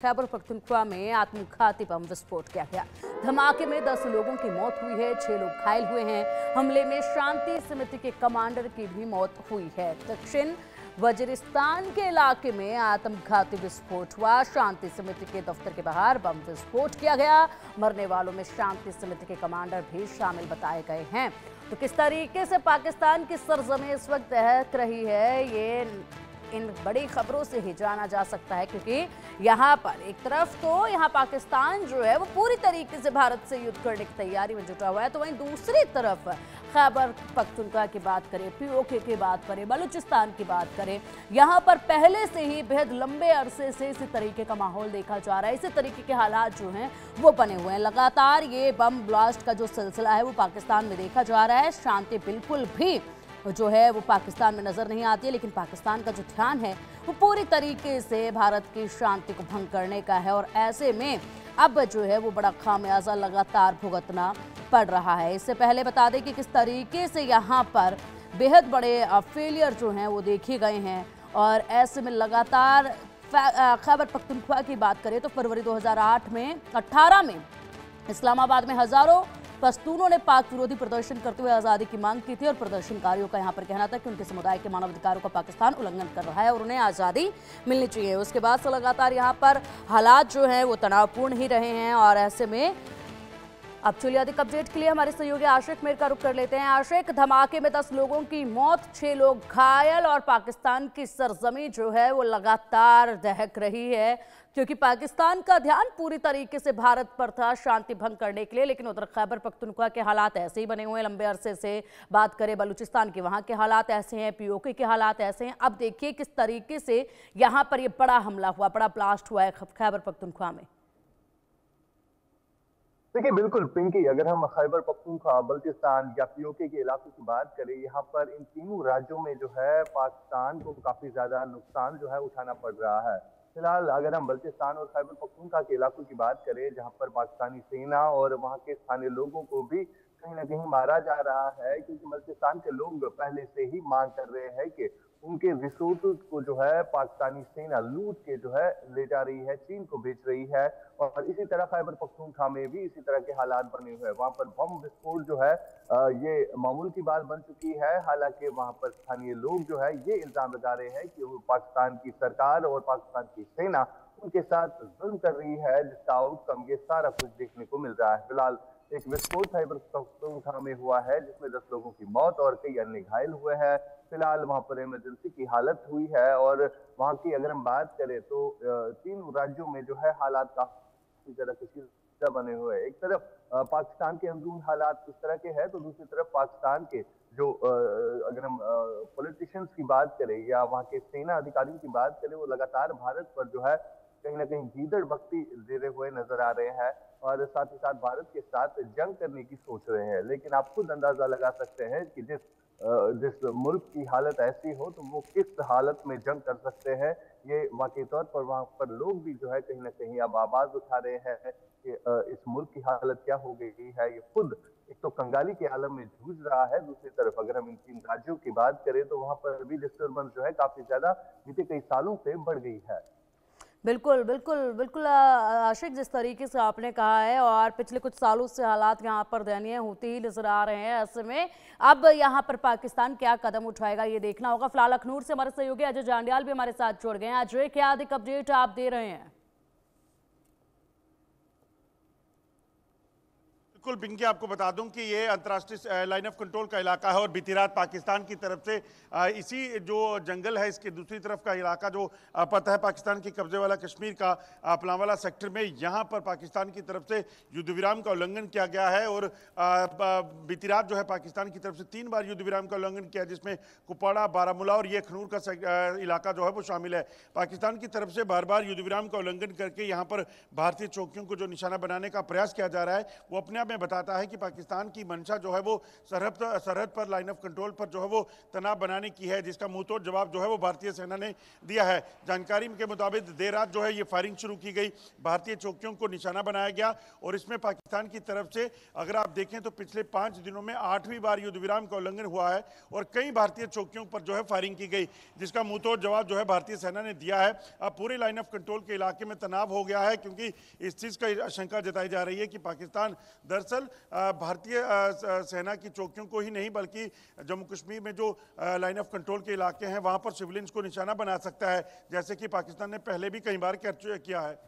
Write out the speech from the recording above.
खैबर पख्तूनख्वा में आत्मघाती बम विस्फोट किया गया। धमाके में 10 लोगों की मौत हुई है, 6 लोग घायल हुए हैं। हमले में शांति समिति के कमांडर की भी मौत हुई है। दक्षिण वजीरिस्तान के इलाके में आत्मघाती विस्फोट हुआ। शांति समिति के दफ्तर के बाहर बम विस्फोट किया गया। मरने वालों में शांति समिति के कमांडर भी शामिल बताए गए हैं। तो किस तरीके से पाकिस्तान की सरजमीं इस वक्त दहक रही है, ये इन बड़ी खबरों से ही जाना जा सकता है, क्योंकि यहाँ पर एक तरफ तो यहाँ पाकिस्तान जो है वो पूरी तरीके से भारत से युद्ध करने की तैयारी में जुटा हुआ है, तो वहीं दूसरी तरफ खैबर पख्तूनख्वा की बात करें, पीओके की बात करें, बलूचिस्तान की बात करें, यहाँ पर पहले से ही बेहद लंबे अरसे से इसी तरीके का माहौल देखा जा रहा है। इसी तरीके के हालात जो हैं वो बने हुए हैं। लगातार ये बम ब्लास्ट का जो सिलसिला है वो पाकिस्तान में देखा जा रहा है। शांति बिल्कुल भी जो है वो पाकिस्तान में नजर नहीं आती है, लेकिन पाकिस्तान का जो ध्यान है वो पूरी तरीके से भारत की शांति को भंग करने का है। और ऐसे में अब जो है वो बड़ा खामियाजा लगातार भुगतना पड़ रहा है। इससे पहले बता दें कि किस तरीके से यहाँ पर बेहद बड़े फेलियर जो हैं वो देखे गए हैं। और ऐसे में लगातार खैबर पख्तूनख्वा की बात करें तो फरवरी 2018 में इस्लामाबाद में हजारों पश्तूनों ने पाक विरोधी प्रदर्शन करते हुए आज़ादी की मांग की थी। और प्रदर्शनकारियों का यहाँ पर कहना था कि उनके समुदाय के मानवाधिकारों का पाकिस्तान उल्लंघन कर रहा है और उन्हें आज़ादी मिलनी चाहिए। उसके बाद से लगातार यहाँ पर हालात जो हैं वो तनावपूर्ण ही रहे हैं। और ऐसे में अब चलिए अधिक अपडेट के लिए हमारे सहयोगी आशिक मेर का रुख कर लेते हैं। आशिक, धमाके में 10 लोगों की मौत, 6 लोग घायल और पाकिस्तान की सरजमी जो है वो लगातार दहक रही है, क्योंकि पाकिस्तान का ध्यान पूरी तरीके से भारत पर था शांति भंग करने के लिए। लेकिन उधर खैबर पख्तूनख्वा के हालात ऐसे ही बने हुए हैं लंबे अरसे से। बात करें बलूचिस्तान के, वहां के हालात ऐसे हैं, पीओके के हालात ऐसे हैं। अब देखिए किस तरीके से यहाँ पर ये बड़ा हमला हुआ, बड़ा ब्लास्ट हुआ है खैबर पख्तूनख्वा में। देखिए बिल्कुल पिंकी, अगर हम खैबर पख्तूनख्वा, बल्चिस्तान या पीओके के इलाकों की बात करें, यहाँ पर इन तीनों राज्यों में जो है पाकिस्तान को काफी ज्यादा नुकसान जो है उठाना पड़ रहा है। फिलहाल अगर हम बल्चिस्तान और खैबर पख्तूनख्वा के इलाकों की बात करें, जहाँ पर पाकिस्तानी सेना और वहाँ के स्थानीय लोगों को भी कहीं ना कहीं मारा जा रहा है, क्योंकि बल्चिस्तान के लोग पहले से ही मांग कर रहे हैं कि उनके रिसोर्सेज को जो है पाकिस्तानी सेना लूट के जो है ले जा रही है, चीन को बेच रही है। और इसी तरह खैबर पख्तूनख्वा में भी इसी तरह के हालात बने हुए हैं। वहां पर बम विस्फोट जो है ये मामूल की बात बन चुकी है। हालांकि वहां पर स्थानीय लोग जो है ये इल्जाम लगा रहे हैं कि वो पाकिस्तान की सरकार और पाकिस्तान की सेना उनके साथ जुल्म कर रही है, जिसका आउटकम ये सारा कुछ देखने को मिल रहा है। फिलहाल एक विस्फोट खैबर पख्तूनख्वा में हुआ है, जिसमें 10 लोगों की मौत और कई अन्य घायल हुए हैं। फिलहाल वहां पर इमरजेंसी की हालत हुई है। और वहां की अगर हम बात करें तो तीन राज्यों में जो है हालात काफी ज्यादा कशीदा बने हुए हैं। एक तरफ पाकिस्तान के अंदरून हालात इस तरह के हैं, तो दूसरी तरफ पाकिस्तान के जो अगर हम पॉलिटिशियंस की बात करें या वहां के सेना अधिकारियों की बात करें, वो लगातार भारत पर जो है कहीं ना कहीं गीदड़ बख्ती देते हुए नजर आ रहे हैं और साथ ही साथ भारत के साथ जंग करने की सोच रहे हैं। लेकिन आप खुद अंदाजा लगा सकते हैं कि जिस मुल्क की हालत ऐसी हो तो वो किस हालत में जंग कर सकते हैं। ये वाकई तौर पर वहां पर लोग भी जो है कहीं ना कहीं अब आवाज उठा रहे हैं कि इस मुल्क की हालत क्या हो गई है। ये खुद एक तो कंगाली के आलम में जूझ रहा है, दूसरी तरफ अगर हम इन तीन राज्यों की बात करें तो वहां पर भी डिस्टर्बेंस जो है काफी ज्यादा बीते कई सालों से बढ़ गई है। बिल्कुल बिल्कुल बिल्कुल आशिक, जिस तरीके से आपने कहा है और पिछले कुछ सालों से हालात यहाँ पर दयनीय होते ही नजर आ रहे हैं। ऐसे में अब यहाँ पर पाकिस्तान क्या कदम उठाएगा ये देखना होगा। फिलहाल अखनूर से हमारे सहयोगी अजय जांडियाल भी हमारे साथ जुड़ गए हैं। अजय, क्या अधिक अपडेट आप दे रहे हैं? बिल्कुल पिंकी, आपको बता दूं कि ये अंतर्राष्ट्रीय लाइन ऑफ कंट्रोल का इलाका है और बीती रात पाकिस्तान की तरफ से इसी जो जंगल है इसके दूसरी तरफ का इलाका जो पता है पाकिस्तान के कब्जे वाला कश्मीर का पलावाला सेक्टर में, यहाँ पर पाकिस्तान की तरफ से युद्ध विराम का उल्लंघन किया गया है। और बीती रात जो है पाकिस्तान की तरफ से 3 बार युद्ध विराम का उल्लंघन किया, जिसमें कुपवाड़ा, बारामूला और ये अखनूर का इलाका जो है वो शामिल है। पाकिस्तान की तरफ से बार बार युद्ध विराम का उल्लंघन करके यहाँ पर भारतीय चौकियों को जो निशाना बनाने का प्रयास किया जा रहा है, वो अपने आप में बताता है कि पाकिस्तान की मंशा जो है वो सरहद पर लाइन ऑफ कंट्रोल पर जो है वो तनाव बनाने की है, जिसका मुंहतोड़ जवाब जो है वो भारतीय सेना ने दिया है। जानकारी के मुताबिक देर रात जो है ये फायरिंग शुरू की गई, भारतीय चौकियों को निशाना बनाया गया और इसमें पाकिस्तान की तरफ से अगर आप देखें तो पिछले 5 दिनों में 8वीं बार युद्ध विराम का उल्लंघन हुआ है और कई भारतीय चौकियों पर जो है फायरिंग की गई, जिसका मुंहतोड़ जवाब जो है भारतीय सेना ने दिया है। अब पूरे लाइन ऑफ कंट्रोल के इलाके में तनाव हो गया है, क्योंकि इस चीज़ का आशंका जताई जा रही है कि पाकिस्तान दरअसल भारतीय सेना की चौकियों को ही नहीं बल्कि जम्मू कश्मीर में जो लाइन ऑफ कंट्रोल के इलाके हैं वहां पर सिविलियंस को निशाना बना सकता है, जैसे कि पाकिस्तान ने पहले भी कई बार किया है।